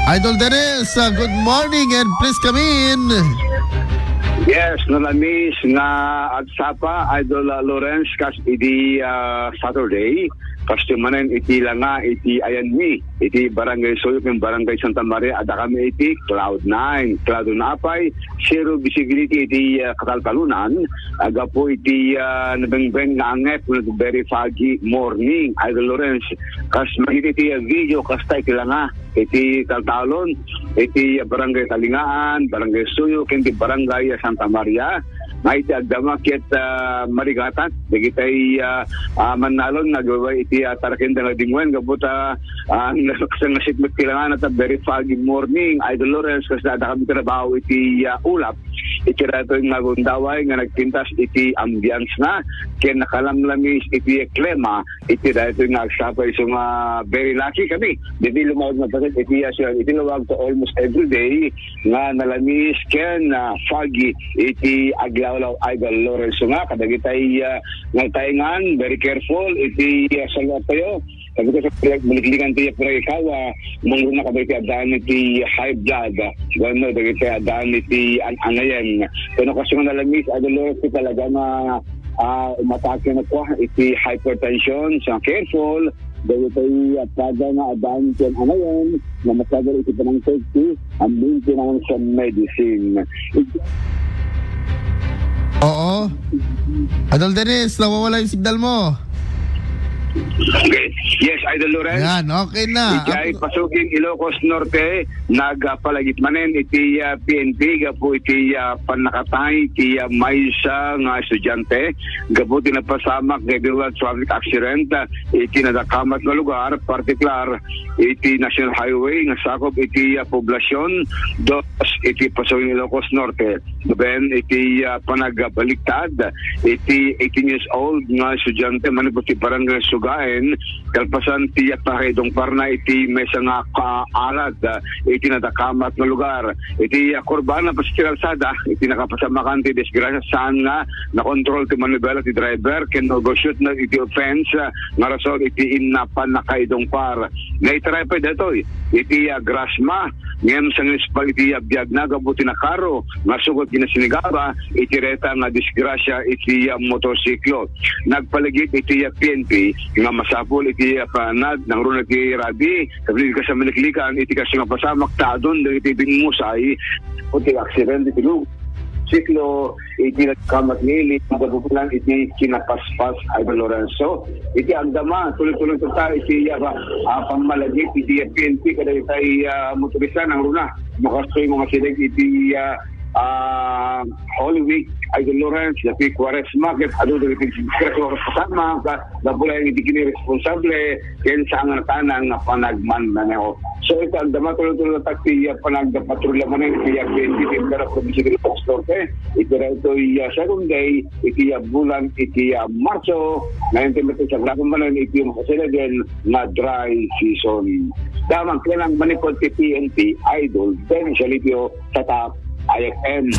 Idol Dennis, good morning and please come in. Yes, nalamis nga agsapa Idol Lawrence kas idi Saturday kastumanen iti langa iti ayanmi iti barangay Soyok ng barangay Santa Maria ada kami iti cloud 9 apay zero visibility iti kataltalunan aga po iti nabengbeng nga anget very foggy morning Idol Lawrence kas magiti video kasta iti langa iti taltalon iti barangay Talingaan barangay Soyok iti barangay Santa Maria may iti agdama ket marigatan dagitay manalon nagawa iti tarakinda nga dingwen gabuta sa nasitmet kailangan at very foggy morning Idol Lawrence kasi ada kami trabaho iti ulap iti rato yung nagundaway nga nagpintas iti ambience na kaya nakalamlamis iti klema iti rato yung nagsapay so very lucky kami hindi lumawag na pasit iti lumawag to almost every day nga nalamis ken foggy iti aglawlaw Idol Lawrence so nga kadagitay nagtaingan very careful iti salat tayo sabi ko sa maliklikan tiya pero ikaw manguna ka ba iti adaan iti high blood gano dagiti adaan iti anayan kano kasi nga nalamis Idol Lawrence talaga na umatake na po iti hypertension so careful dagiti pada nga adaan iti anayan na matagal iti panang safety ang maintenance sa medicine. Oo. Idol Dennis, nawawala yung signal mo. Okay. Yes, Idol Lawrence. Yan, okay na. Iti pasukin Ilocos Norte, nagpalagit manen iti PNP, gapo iti panakatay, iti maysa nga estudyante, gapo tinapasamak kay Biwag traffic accident, iti nadakamat na lugar, partikular, iti National Highway, nga sakop iti poblasyon, dos iti pasukin Ilocos Norte. Ben, iti panagbaligtad, iti 18 years old nga estudyante, manipot iti barangay Sugaen, kalpasan tiyak na kay Dong Parna iti may nga kaalad iti nadakamat na lugar iti kurbana pa sa kalsada iti nakapasamakan ti disgrasya saan nga na-control ti manibela ti driver ken no-shoot na iti offense nga rason iti inapan na kay Dong Par naitry pa detoy iti grasma ngayon sa municipal iti biyag na gabuti na karo nga sugot ginasinigaba iti reta nga disgrasya iti motorsiklo nagpaligid iti PNP nga masapol iti panad ng runa iti rabi kapag ka sa maliklikan iti kasi nga pasamak taadon dahil iti binmusay o iti aksidente iti siklo iti nagkamat nili magabukulan iti kinapaspas Idol Lorenzo iti agdama tuloy-tuloy ta iti pangmalagit iti PNP kada itay motorista ng runa makastoy mga silig iti Holy Week Idol Lawrence dati Quaresma ket adu dagiti kreator kasama dabula yung hindi kini responsable ken sa nga tanang nga panagman maneho so ito ang dama tuloy-tuloy na takti panagpatrolya manen kaya 20 para probinsya ng Norte ito na ito second day iti bulan iti Marso na intimate sa grabong manen iti makasila din na dry season damang kailang manipod ti PNP Idol Dennis Alipio sa top IFM